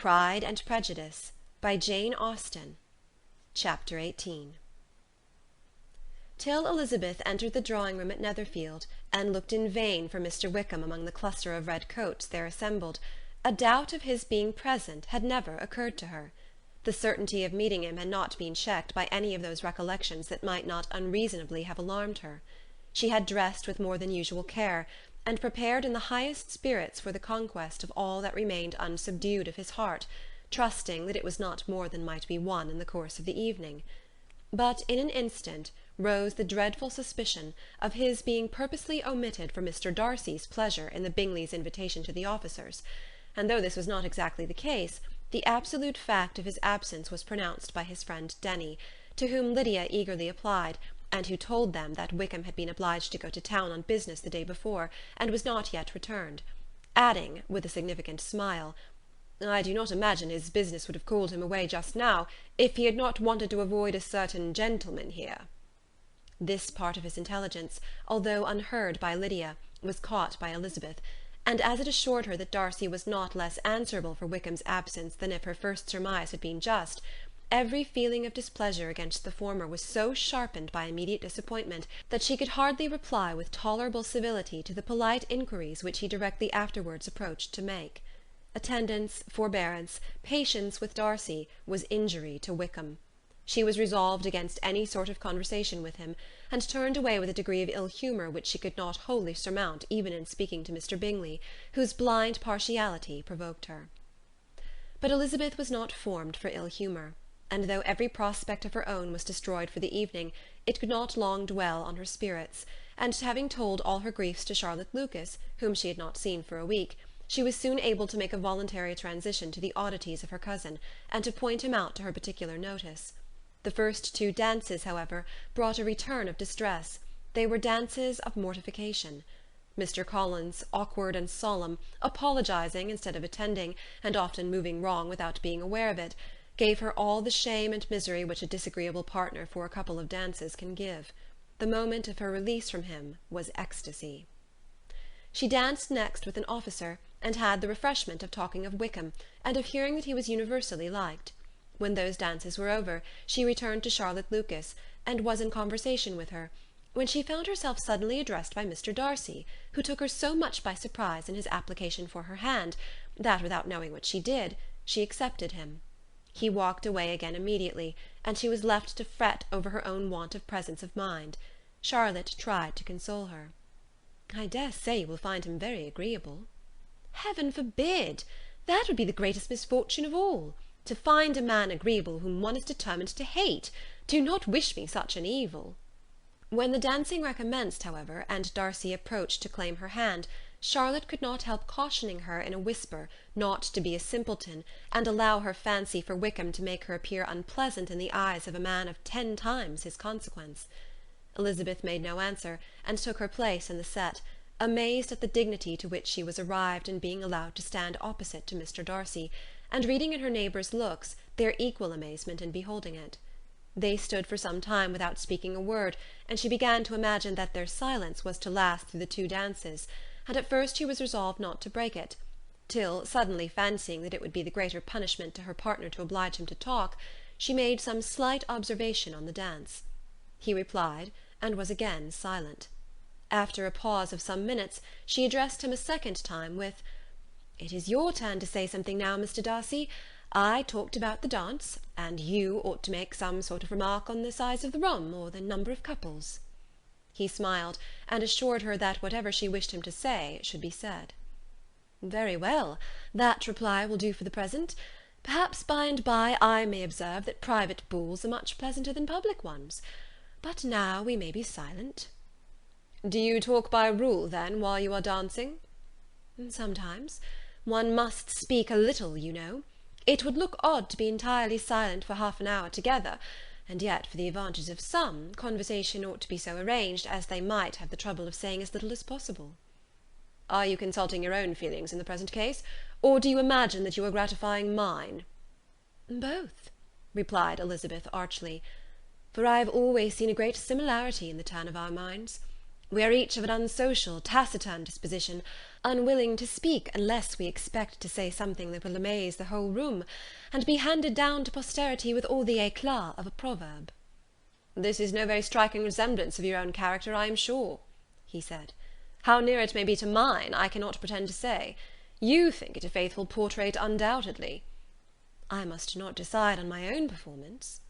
Pride and Prejudice by Jane Austen. Chapter 18. Till Elizabeth entered the drawing-room at Netherfield, and looked in vain for Mr. Wickham among the cluster of red coats there assembled, a doubt of his being present had never occurred to her. The certainty of meeting him had not been checked by any of those recollections that might not unreasonably have alarmed her. She had dressed with more than usual care, and prepared in the highest spirits for the conquest of all that remained unsubdued of his heart, trusting that it was not more than might be won in the course of the evening. But in an instant rose the dreadful suspicion of his being purposely omitted for Mr. Darcy's pleasure in the Bingleys' invitation to the officers, and though this was not exactly the case, the absolute fact of his absence was pronounced by his friend Denny, to whom Lydia eagerly applied, and who told them that Wickham had been obliged to go to town on business the day before, and was not yet returned, adding, with a significant smile, "I do not imagine his business would have called him away just now, if he had not wanted to avoid a certain gentleman here." This part of his intelligence, although unheard by Lydia, was caught by Elizabeth, and as it assured her that Darcy was not less answerable for Wickham's absence than if her first surmise had been just, every feeling of displeasure against the former was so sharpened by immediate disappointment that she could hardly reply with tolerable civility to the polite inquiries which he directly afterwards approached to make. Attendance, forbearance, patience with Darcy, was injury to Wickham. She was resolved against any sort of conversation with him, and turned away with a degree of ill-humour which she could not wholly surmount even in speaking to Mr. Bingley, whose blind partiality provoked her. But Elizabeth was not formed for ill-humour, and though every prospect of her own was destroyed for the evening, it could not long dwell on her spirits, and having told all her griefs to Charlotte Lucas, whom she had not seen for a week, she was soon able to make a voluntary transition to the oddities of her cousin, and to point him out to her particular notice. The first two dances, however, brought a return of distress. They were dances of mortification. Mr. Collins, awkward and solemn, apologizing instead of attending, and often moving wrong without being aware of it, gave her all the shame and misery which a disagreeable partner for a couple of dances can give. The moment of her release from him was ecstasy. She danced next with an officer, and had the refreshment of talking of Wickham, and of hearing that he was universally liked. When those dances were over, she returned to Charlotte Lucas, and was in conversation with her, when she found herself suddenly addressed by Mr. Darcy, who took her so much by surprise in his application for her hand, that, without knowing what she did, she accepted him. He walked away again immediately, and she was left to fret over her own want of presence of mind. Charlotte tried to console her. "I dare say you will find him very agreeable." "Heaven forbid! That would be the greatest misfortune of all. To find a man agreeable whom one is determined to hate. Do not wish me such an evil." When the dancing recommenced, however, and Darcy approached to claim her hand, Charlotte could not help cautioning her in a whisper not to be a simpleton, and allow her fancy for Wickham to make her appear unpleasant in the eyes of a man of 10 times his consequence. Elizabeth made no answer, and took her place in the set, amazed at the dignity to which she was arrived in being allowed to stand opposite to Mr. Darcy, and reading in her neighbours' looks their equal amazement in beholding it. They stood for some time without speaking a word, and she began to imagine that their silence was to last through the 2 dances, and at first she was resolved not to break it, till, suddenly fancying that it would be the greater punishment to her partner to oblige him to talk, she made some slight observation on the dance. He replied, and was again silent. After a pause of some minutes, she addressed him a second time with, "It is your turn to say something now, Mr. Darcy. I talked about the dance, and you ought to make some sort of remark on the size of the room, or the number of couples." He smiled, and assured her that whatever she wished him to say should be said. "Very well, that reply will do for the present. Perhaps by and by I may observe that private balls are much pleasanter than public ones. But now we may be silent." "Do you talk by rule, then, while you are dancing?" "Sometimes. One must speak a little, you know. It would look odd to be entirely silent for half an hour together, and yet, for the advantage of some, conversation ought to be so arranged as they might have the trouble of saying as little as possible." "Are you consulting your own feelings in the present case, or do you imagine that you are gratifying mine?" "Both," replied Elizabeth archly, "for I have always seen a great similarity in the turn of our minds. We are each of an unsocial, taciturn disposition, unwilling to speak unless we expect to say something that will amaze the whole room, and be handed down to posterity with all the éclat of a proverb." "This is no very striking resemblance of your own character, I am sure," he said. "How near it may be to mine, I cannot pretend to say. You think it a faithful portrait, undoubtedly." "I must not decide on my own performance."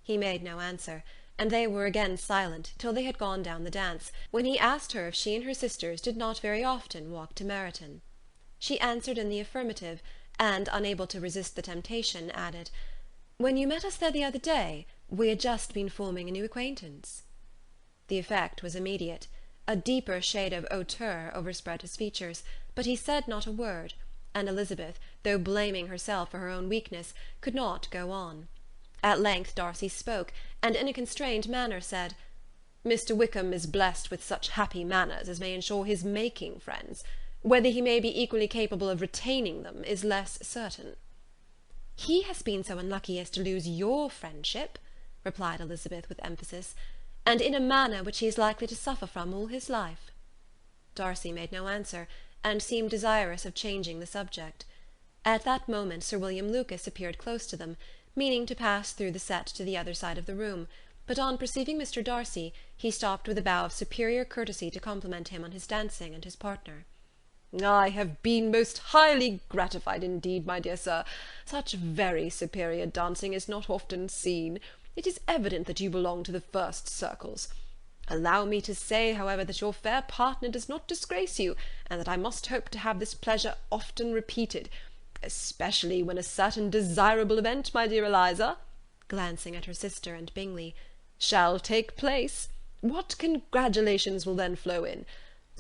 He made no answer, and they were again silent till they had gone down the dance, when he asked her if she and her sisters did not very often walk to Meryton. She answered in the affirmative, and, unable to resist the temptation, added, "When you met us there the other day, we had just been forming a new acquaintance." The effect was immediate. A deeper shade of hauteur overspread his features, but he said not a word, and Elizabeth, though blaming herself for her own weakness, could not go on. At length Darcy spoke, and in a constrained manner said, "Mr. Wickham is blessed with such happy manners as may ensure his making friends. Whether he may be equally capable of retaining them is less certain." "He has been so unlucky as to lose your friendship," replied Elizabeth with emphasis, "and in a manner which he is likely to suffer from all his life." Darcy made no answer, and seemed desirous of changing the subject. At that moment Sir William Lucas appeared close to them, meaning to pass through the set to the other side of the room, but on perceiving Mr. Darcy, he stopped with a bow of superior courtesy to compliment him on his dancing and his partner. "I have been most highly gratified indeed, my dear sir. Such very superior dancing is not often seen. It is evident that you belong to the first circles. Allow me to say, however, that your fair partner does not disgrace you, and that I must hope to have this pleasure often repeated, especially when a certain desirable event, my dear Eliza," glancing at her sister and Bingley, "shall take place. What congratulations will then flow in!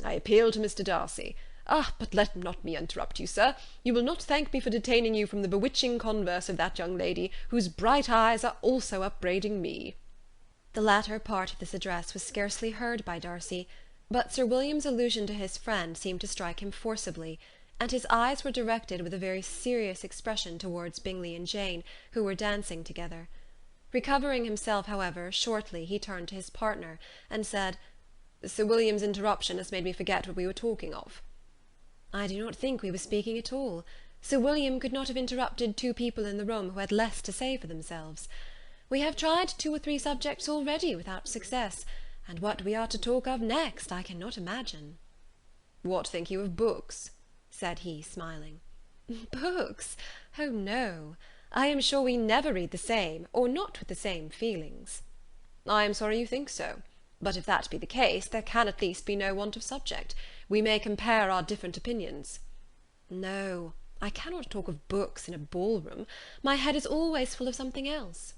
I appeal to Mr. Darcy. But let not me interrupt you, sir. You will not thank me for detaining you from the bewitching converse of that young lady, whose bright eyes are also upbraiding me." The latter part of this address was scarcely heard by Darcy, but Sir William's allusion to his friend seemed to strike him forcibly, and his eyes were directed with a very serious expression towards Bingley and Jane, who were dancing together. Recovering himself, however, shortly, he turned to his partner, and said, "Sir William's interruption has made me forget what we were talking of." "I do not think we were speaking at all. Sir William could not have interrupted two people in the room who had less to say for themselves. We have tried 2 or 3 subjects already without success, and what we are to talk of next I cannot imagine." "What think you of books?" said he, smiling. "Books? Oh, no. I am sure we never read the same, or not with the same feelings." "I am sorry you think so. But if that be the case, there can at least be no want of subject. We may compare our different opinions." "No, I cannot talk of books in a ball-room. My head is always full of something else."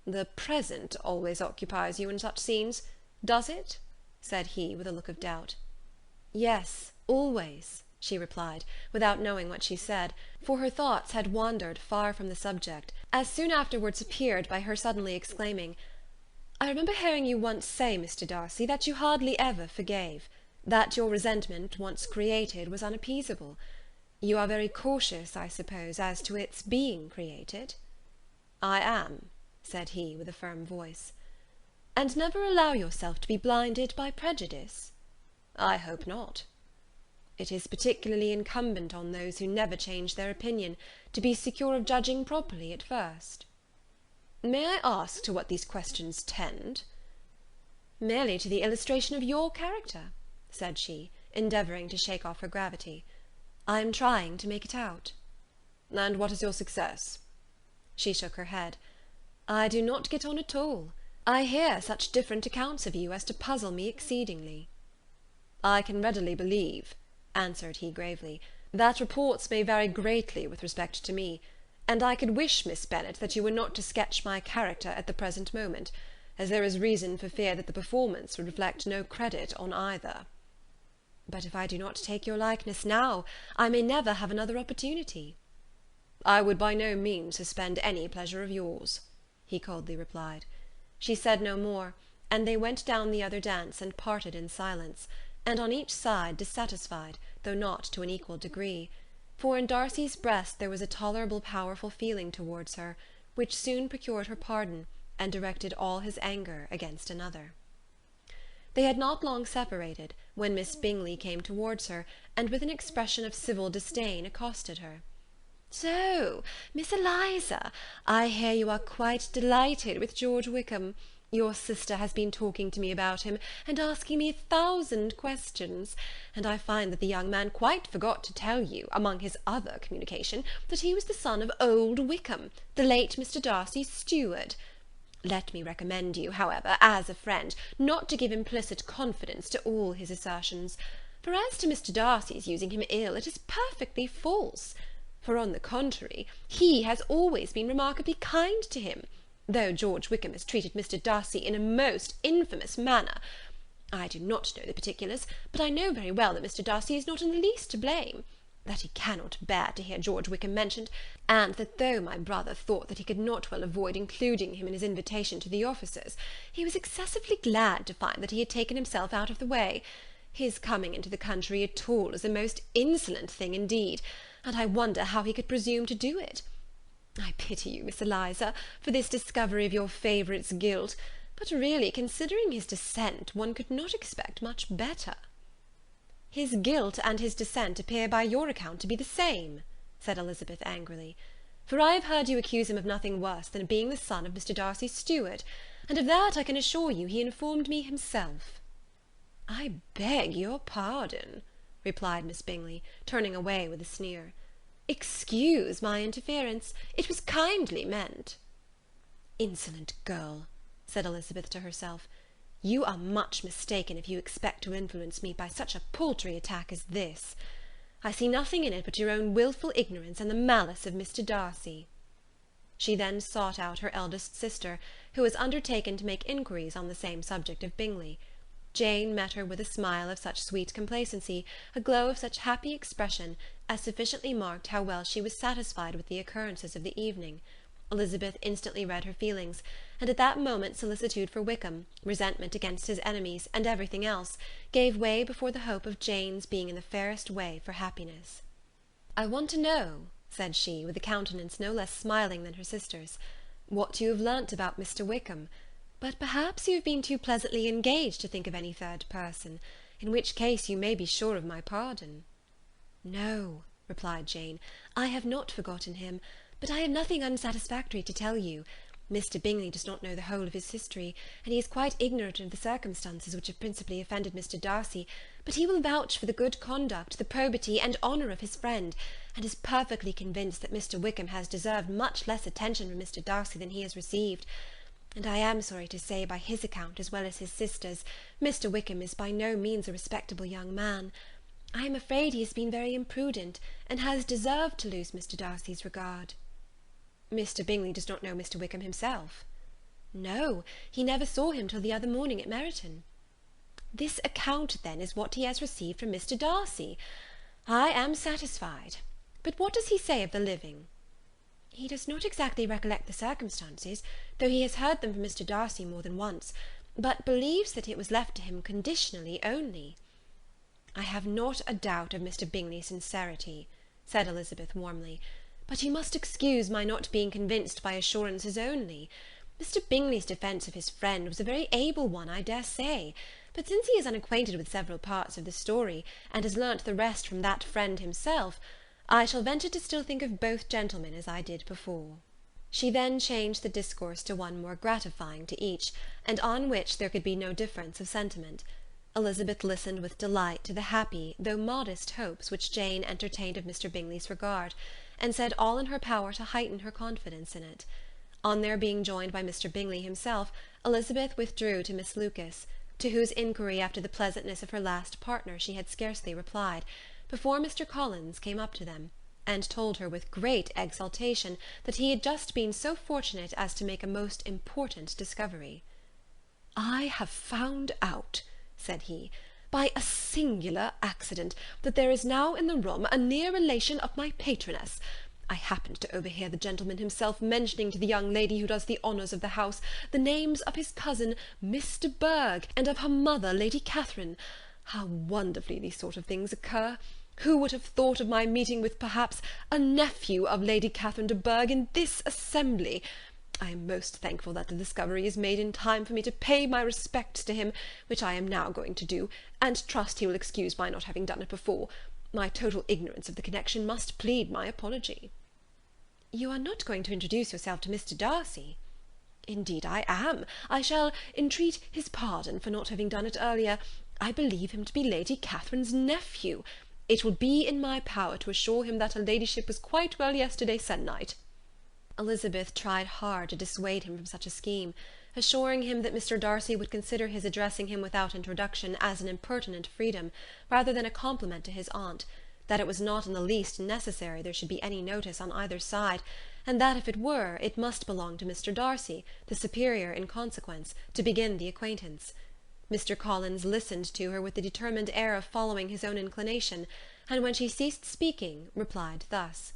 "The present always occupies you in such scenes, does it?" said he, with a look of doubt. "Yes, always," she replied, without knowing what she said, for her thoughts had wandered far from the subject, as soon afterwards appeared by her suddenly exclaiming, "I remember hearing you once say, Mr. Darcy, that you hardly ever forgave, that your resentment, once created, was unappeasable. You are very cautious, I suppose, as to its being created?" "I am," said he, with a firm voice. "And never allow yourself to be blinded by prejudice?" "I hope not." "It is particularly incumbent on those who never change their opinion, to be secure of judging properly at first." "May I ask to what these questions tend?" "Merely to the illustration of your character," said she, endeavouring to shake off her gravity. "I am trying to make it out." "And what is your success?" She shook her head. "I do not get on at all. I hear such different accounts of you as to puzzle me exceedingly." "I can readily believe," answered he gravely, "that reports may vary greatly with respect to me, and I could wish, Miss Bennet, that you were not to sketch my character at the present moment, as there is reason for fear that the performance would reflect no credit on either." "But if I do not take your likeness now, I may never have another opportunity." "I would by no means suspend any pleasure of yours," he coldly replied. She said no more, and they went down the other dance and parted in silence, and on each side dissatisfied, though not to an equal degree; for in Darcy's breast there was a tolerable powerful feeling towards her, which soon procured her pardon, and directed all his anger against another. They had not long separated, when Miss Bingley came towards her, and with an expression of civil disdain accosted her. "So, Miss Eliza, I hear you are quite delighted with George Wickham. Your sister has been talking to me about him, and asking me 1,000 questions, and I find that the young man quite forgot to tell you, among his other communication, that he was the son of old Wickham, the late Mr. Darcy's steward. Let me recommend you, however, as a friend, not to give implicit confidence to all his assertions, for as to Mr. Darcy's using him ill, it is perfectly false, for on the contrary, he has always been remarkably kind to him, though George Wickham has treated Mr. Darcy in a most infamous manner. I do not know the particulars, but I know very well that Mr. Darcy is not in the least to blame, that he cannot bear to hear George Wickham mentioned, and that though my brother thought that he could not well avoid including him in his invitation to the officers, he was excessively glad to find that he had taken himself out of the way. His coming into the country at all is a most insolent thing indeed, and I wonder how he could presume to do it. I pity you, Miss Eliza, for this discovery of your favourite's guilt, but really, considering his descent, one could not expect much better." "His guilt and his descent appear by your account to be the same," said Elizabeth angrily, "for I have heard you accuse him of nothing worse than being the son of Mr. Darcy's steward, and of that I can assure you he informed me himself." "I beg your pardon," replied Miss Bingley, turning away with a sneer. "Excuse my interference. It was kindly meant." "Insolent girl," said Elizabeth to herself, "you are much mistaken if you expect to influence me by such a paltry attack as this. I see nothing in it but your own wilful ignorance and the malice of Mr. Darcy." She then sought out her eldest sister, who was undertaken to make inquiries on the same subject of Bingley. Jane met her with a smile of such sweet complacency, a glow of such happy expression, as sufficiently marked how well she was satisfied with the occurrences of the evening. Elizabeth instantly read her feelings, and at that moment solicitude for Wickham, resentment against his enemies, and everything else, gave way before the hope of Jane's being in the fairest way for happiness. "I want to know," said she, with a countenance no less smiling than her sister's, "what you have learnt about Mr. Wickham. But perhaps you have been too pleasantly engaged to think of any third person, in which case you may be sure of my pardon." "No," replied Jane, "I have not forgotten him, but I have nothing unsatisfactory to tell you. Mr. Bingley does not know the whole of his history, and he is quite ignorant of the circumstances which have principally offended Mr. Darcy, but he will vouch for the good conduct, the probity, and honour of his friend, and is perfectly convinced that Mr. Wickham has deserved much less attention from Mr. Darcy than he has received, and I am sorry to say, by his account as well as his sister's, Mr. Wickham is by no means a respectable young man. I am afraid he has been very imprudent, and has deserved to lose Mr. Darcy's regard." "Mr. Bingley does not know Mr. Wickham himself?" "No, he never saw him till the other morning at Meryton." "This account, then, is what he has received from Mr. Darcy. I am satisfied. But what does he say of the living?" "He does not exactly recollect the circumstances, though he has heard them from Mr. Darcy more than once, but believes that it was left to him conditionally only." "I have not a doubt of Mr. Bingley's sincerity," said Elizabeth warmly, "but you must excuse my not being convinced by assurances only. Mr. Bingley's defence of his friend was a very able one, I dare say, but since he is unacquainted with several parts of the story, and has learnt the rest from that friend himself, I shall venture to still think of both gentlemen as I did before." She then changed the discourse to one more gratifying to each, and on which there could be no difference of sentiment. Elizabeth listened with delight to the happy, though modest hopes which Jane entertained of Mr. Bingley's regard, and said all in her power to heighten her confidence in it. On their being joined by Mr. Bingley himself, Elizabeth withdrew to Miss Lucas, to whose inquiry after the pleasantness of her last partner she had scarcely replied, before Mr. Collins came up to them, and told her with great exultation that he had just been so fortunate as to make a most important discovery. "I have found out," said he, "by a singular accident, that there is now in the room a near relation of my patroness. I happened to overhear the gentleman himself mentioning to the young lady who does the honours of the house the names of his cousin, Miss de Bourgh, and of her mother, Lady Catherine. How wonderfully these sort of things occur! Who would have thought of my meeting with, perhaps, a nephew of Lady Catherine de Bourgh in this assembly? I am most thankful that the discovery is made in time for me to pay my respects to him, which I am now going to do, and trust he will excuse my not having done it before. My total ignorance of the connection must plead my apology." "You are not going to introduce yourself to Mr. Darcy?" "Indeed I am. I shall entreat his pardon for not having done it earlier. I believe him to be Lady Catherine's nephew. It will be in my power to assure him that her ladyship was quite well yesterday se'nnight." Elizabeth tried hard to dissuade him from such a scheme, assuring him that Mr. Darcy would consider his addressing him without introduction as an impertinent freedom, rather than a compliment to his aunt, that it was not in the least necessary there should be any notice on either side, and that if it were, it must belong to Mr. Darcy, the superior in consequence, to begin the acquaintance. Mr. Collins listened to her with the determined air of following his own inclination, and when she ceased speaking, replied thus: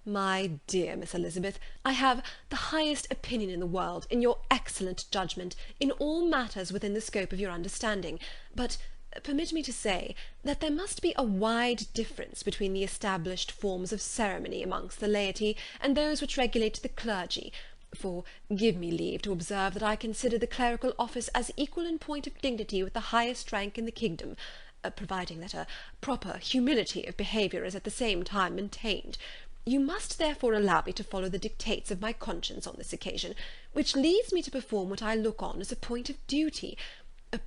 "My dear Miss Elizabeth, I have the highest opinion in the world, in your excellent judgment, in all matters within the scope of your understanding, but permit me to say, that there must be a wide difference between the established forms of ceremony amongst the laity, and those which regulate the clergy, for give me leave to observe that I consider the clerical office as equal in point of dignity with the highest rank in the kingdom, providing that a proper humility of behaviour is at the same time maintained. You must therefore allow me to follow the dictates of my conscience on this occasion, which leads me to perform what I look on as a point of duty.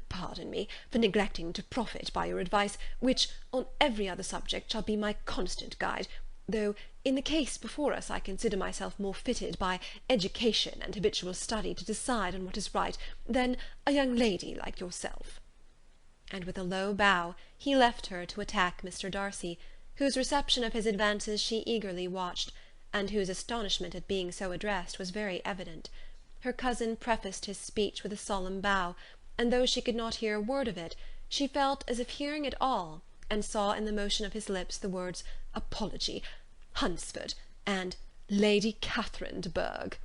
Pardon me for neglecting to profit by your advice, which, on every other subject, shall be my constant guide, though in the case before us I consider myself more fitted by education and habitual study to decide on what is right than a young lady like yourself." And with a low bow he left her to attack Mr. Darcy, whose reception of his advances she eagerly watched, and whose astonishment at being so addressed was very evident. Her cousin prefaced his speech with a solemn bow, and though she could not hear a word of it, she felt as if hearing it all, and saw in the motion of his lips the words apology, Hunsford, and Lady Catherine de Bourgh.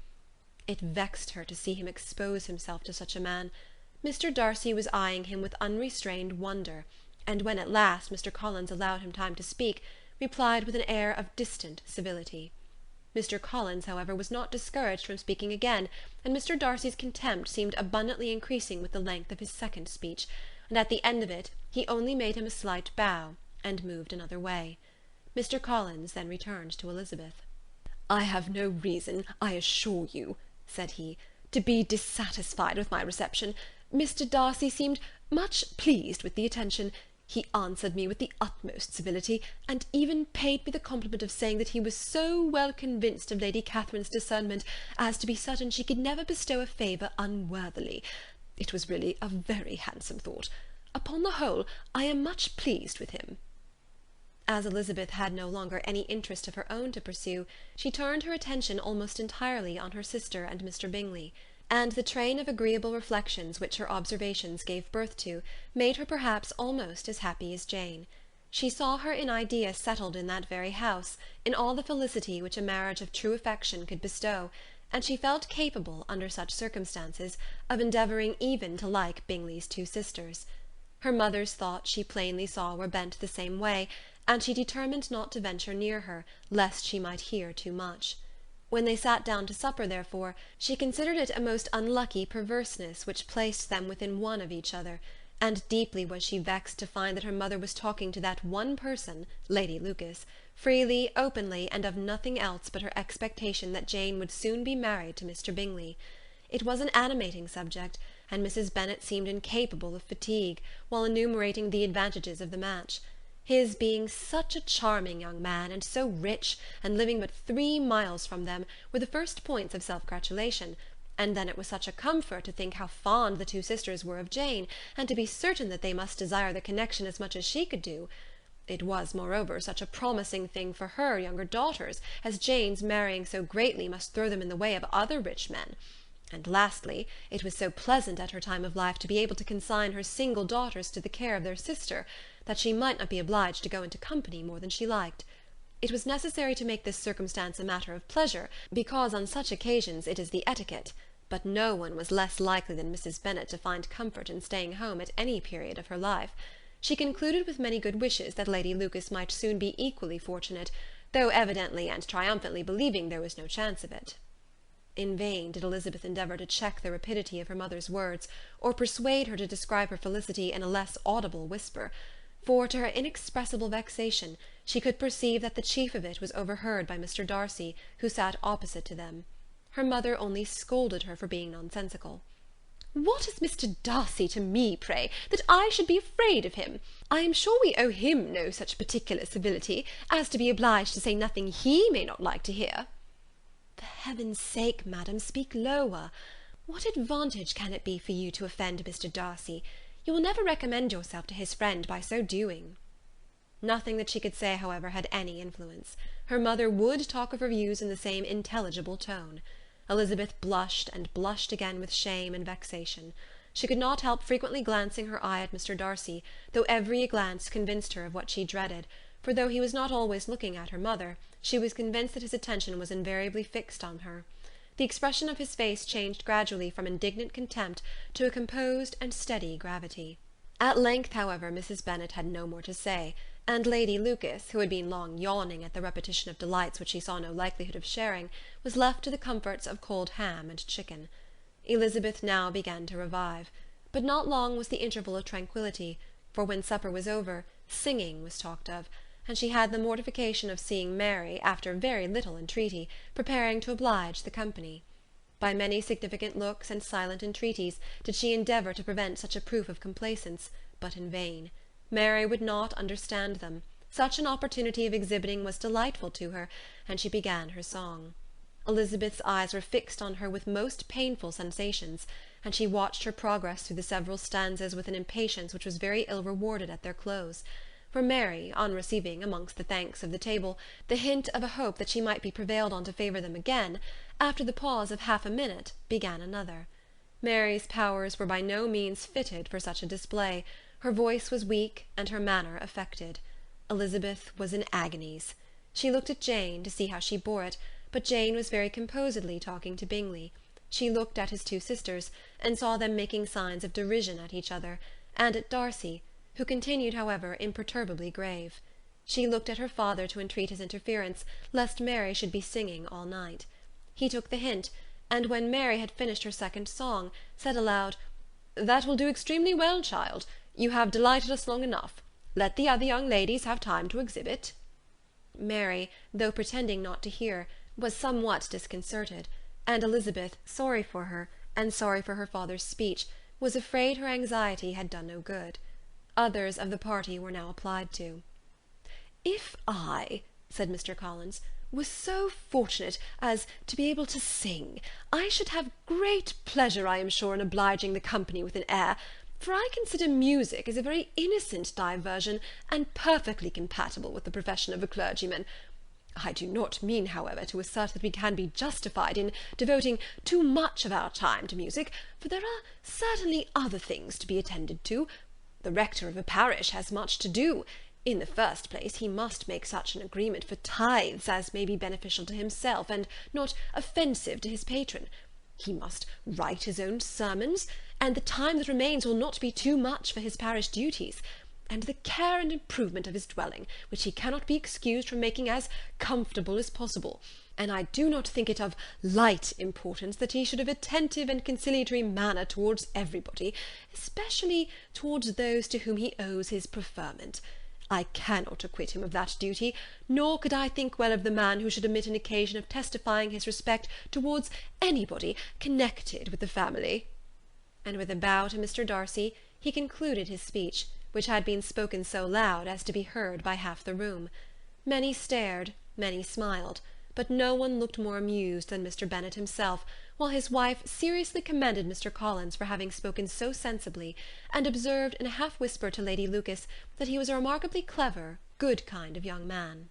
It vexed her to see him expose himself to such a man. Mr. Darcy was eyeing him with unrestrained wonder, and when at last Mr. Collins allowed him time to speak, replied with an air of distant civility. Mr. Collins, however, was not discouraged from speaking again, and Mr. Darcy's contempt seemed abundantly increasing with the length of his second speech, and at the end of it he only made him a slight bow, and moved another way. Mr. Collins then returned to Elizabeth. "I have no reason, I assure you," said he, "to be dissatisfied with my reception. Mr. Darcy seemed much pleased with the attention. He answered me with the utmost civility, and even paid me the compliment of saying that he was so well convinced of Lady Catherine's discernment as to be certain she could never bestow a favour unworthily. It was really a very handsome thought. Upon the whole, I am much pleased with him." As Elizabeth had no longer any interest of her own to pursue, she turned her attention almost entirely on her sister and Mr. Bingley, and the train of agreeable reflections which her observations gave birth to made her perhaps almost as happy as Jane. She saw her in idea settled in that very house, in all the felicity which a marriage of true affection could bestow, and she felt capable, under such circumstances, of endeavouring even to like Bingley's two sisters. Her mother's thoughts she plainly saw were bent the same way, and she determined not to venture near her, lest she might hear too much. When they sat down to supper, therefore, she considered it a most unlucky perverseness which placed them within one of each other, and deeply was she vexed to find that her mother was talking to that one person, Lady Lucas, freely, openly, and of nothing else but her expectation that Jane would soon be married to Mr. Bingley. It was an animating subject, and Mrs. Bennet seemed incapable of fatigue, while enumerating the advantages of the match. His being such a charming young man, and so rich, and living but 3 miles from them, were the first points of self-gratulation, and then it was such a comfort to think how fond the two sisters were of Jane, and to be certain that they must desire the connection as much as she could do. It was, moreover, such a promising thing for her younger daughters, as Jane's marrying so greatly must throw them in the way of other rich men. And lastly, it was so pleasant at her time of life to be able to consign her single daughters to the care of their sister, that she might not be obliged to go into company more than she liked. It was necessary to make this circumstance a matter of pleasure, because on such occasions it is the etiquette, but no one was less likely than Mrs. Bennet to find comfort in staying home at any period of her life. She concluded with many good wishes that Lady Lucas might soon be equally fortunate, though evidently and triumphantly believing there was no chance of it. In vain did Elizabeth endeavour to check the rapidity of her mother's words, or persuade her to describe her felicity in a less audible whisper; for, to her inexpressible vexation, she could perceive that the chief of it was overheard by Mr. Darcy, who sat opposite to them. Her mother only scolded her for being nonsensical. "What is Mr. Darcy to me, pray, that I should be afraid of him? I am sure we owe him no such particular civility, as to be obliged to say nothing he may not like to hear." "For heaven's sake, madam, speak lower. What advantage can it be for you to offend Mr. Darcy? You will never recommend yourself to his friend by so doing." Nothing that she could say, however, had any influence. Her mother would talk of her views in the same intelligible tone. Elizabeth blushed and blushed again with shame and vexation. She could not help frequently glancing her eye at Mr. Darcy, though every glance convinced her of what she dreaded, for though he was not always looking at her mother, she was convinced that his attention was invariably fixed on her. The expression of his face changed gradually from indignant contempt to a composed and steady gravity. At length, however, Mrs. Bennet had no more to say, and Lady Lucas, who had been long yawning at the repetition of delights which she saw no likelihood of sharing, was left to the comforts of cold ham and chicken. Elizabeth now began to revive, but not long was the interval of tranquillity, for when supper was over, singing was talked of, and she had the mortification of seeing Mary, after very little entreaty, preparing to oblige the company. By many significant looks and silent entreaties did she endeavour to prevent such a proof of complaisance, but in vain. Mary would not understand them. Such an opportunity of exhibiting was delightful to her, and she began her song. Elizabeth's eyes were fixed on her with most painful sensations, and she watched her progress through the several stanzas with an impatience which was very ill rewarded at their close. For Mary, on receiving, amongst the thanks of the table, the hint of a hope that she might be prevailed on to favour them again, after the pause of half a minute, began another. Mary's powers were by no means fitted for such a display. Her voice was weak, and her manner affected. Elizabeth was in agonies. She looked at Jane, to see how she bore it, but Jane was very composedly talking to Bingley. She looked at his two sisters, and saw them making signs of derision at each other, and at Darcy, who continued, however, imperturbably grave. She looked at her father to entreat his interference, lest Mary should be singing all night. He took the hint, and when Mary had finished her second song, said aloud, "That will do extremely well, child. You have delighted us long enough. Let the other young ladies have time to exhibit." Mary, though pretending not to hear, was somewhat disconcerted, and Elizabeth, sorry for her, and sorry for her father's speech, was afraid her anxiety had done no good. Others of the party were now applied to. "If I," said Mr. Collins, "was so fortunate as to be able to sing, I should have great pleasure, I am sure, in obliging the company with an air, for I consider music as a very innocent diversion, and perfectly compatible with the profession of a clergyman. I do not mean, however, to assert that we can be justified in devoting too much of our time to music, for there are certainly other things to be attended to. The rector of a parish has much to do. In the first place, he must make such an agreement for tithes as may be beneficial to himself, and not offensive to his patron. He must write his own sermons, and the time that remains will not be too much for his parish duties, and the care and improvement of his dwelling, which he cannot be excused from making as comfortable as possible, and I do not think it of light importance that he should have attentive and conciliatory manner towards everybody, especially towards those to whom he owes his preferment. I cannot acquit him of that duty, nor could I think well of the man who should omit an occasion of testifying his respect towards anybody connected with the family." And with a bow to Mr. Darcy, he concluded his speech, which had been spoken so loud as to be heard by half the room. Many stared, many smiled, but no one looked more amused than Mr. Bennet himself, while his wife seriously commended Mr. Collins for having spoken so sensibly, and observed in a half-whisper to Lady Lucas that he was a remarkably clever, good kind of young man.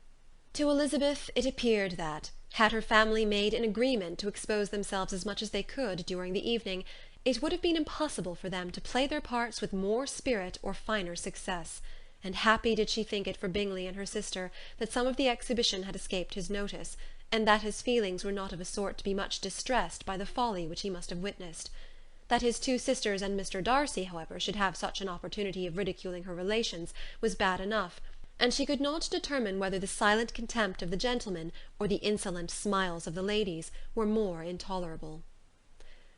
To Elizabeth it appeared that, had her family made an agreement to expose themselves as much as they could during the evening, it would have been impossible for them to play their parts with more spirit or finer success, and happy did she think it for Bingley and her sister that some of the exhibition had escaped his notice, and that his feelings were not of a sort to be much distressed by the folly which he must have witnessed. That his two sisters and Mr. Darcy, however, should have such an opportunity of ridiculing her relations was bad enough, and she could not determine whether the silent contempt of the gentlemen or the insolent smiles of the ladies were more intolerable.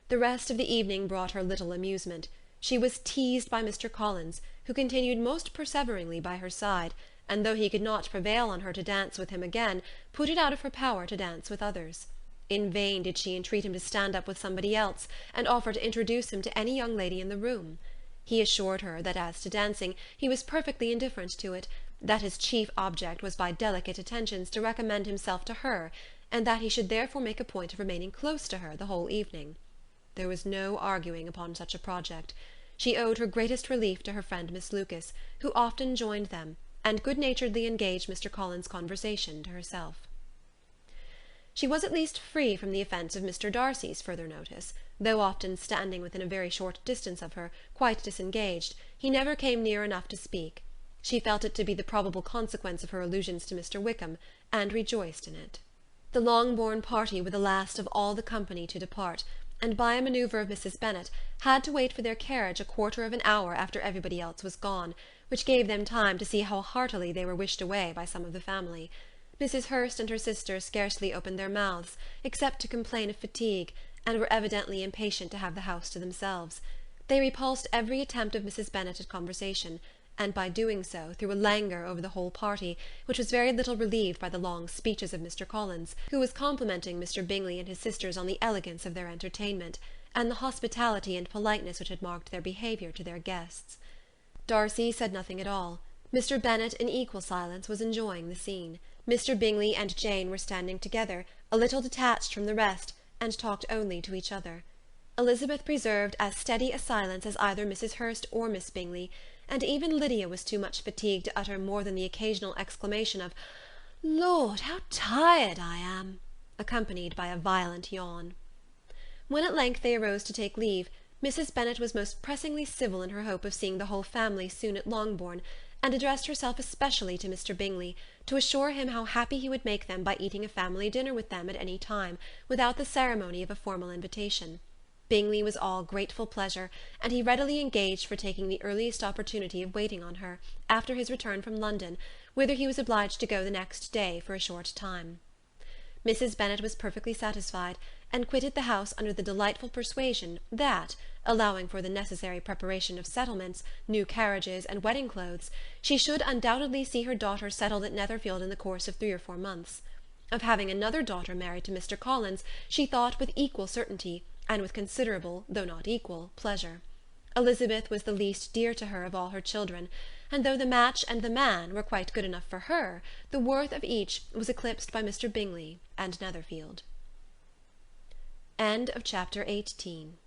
The rest of the evening brought her little amusement. She was teased by Mr. Collins, who continued most perseveringly by her side, and though he could not prevail on her to dance with him again, put it out of her power to dance with others. In vain did she entreat him to stand up with somebody else, and offer to introduce him to any young lady in the room. He assured her that as to dancing, he was perfectly indifferent to it, that his chief object was by delicate attentions to recommend himself to her, and that he should therefore make a point of remaining close to her the whole evening. There was no arguing upon such a project. She owed her greatest relief to her friend Miss Lucas, who often joined them, and good-naturedly engaged Mr. Collins' conversation to herself. She was at least free from the offence of Mr. Darcy's further notice. Though often standing within a very short distance of her, quite disengaged, he never came near enough to speak. She felt it to be the probable consequence of her allusions to Mr. Wickham, and rejoiced in it. The Longbourn party were the last of all the company to depart, and by a manoeuvre of Mrs. Bennet had to wait for their carriage a quarter of an hour after everybody else was gone, which gave them time to see how heartily they were wished away by some of the family. Mrs. Hurst and her sister scarcely opened their mouths, except to complain of fatigue, and were evidently impatient to have the house to themselves. They repulsed every attempt of Mrs. Bennet at conversation, and by doing so threw a languor over the whole party, which was very little relieved by the long speeches of Mr. Collins, who was complimenting Mr. Bingley and his sisters on the elegance of their entertainment, and the hospitality and politeness which had marked their behaviour to their guests. Darcy said nothing at all. Mr. Bennet, in equal silence, was enjoying the scene. Mr. Bingley and Jane were standing together, a little detached from the rest, and talked only to each other. Elizabeth preserved as steady a silence as either Mrs. Hurst or Miss Bingley, and even Lydia was too much fatigued to utter more than the occasional exclamation of "Lord, how tired I am!" accompanied by a violent yawn. When at length they arose to take leave, Mrs. Bennet was most pressingly civil in her hope of seeing the whole family soon at Longbourn, and addressed herself especially to Mr. Bingley, to assure him how happy he would make them by eating a family dinner with them at any time, without the ceremony of a formal invitation. Bingley was all grateful pleasure, and he readily engaged for taking the earliest opportunity of waiting on her, after his return from London, whither he was obliged to go the next day for a short time. Mrs. Bennet was perfectly satisfied, and quitted the house under the delightful persuasion that, allowing for the necessary preparation of settlements, new carriages, and wedding clothes, she should undoubtedly see her daughter settled at Netherfield in the course of 3 or 4 months. Of having another daughter married to Mr. Collins, she thought with equal certainty, and with considerable, though not equal, pleasure. Elizabeth was the least dear to her of all her children, and though the match and the man were quite good enough for her, the worth of each was eclipsed by Mr. Bingley and Netherfield. End of Chapter 18.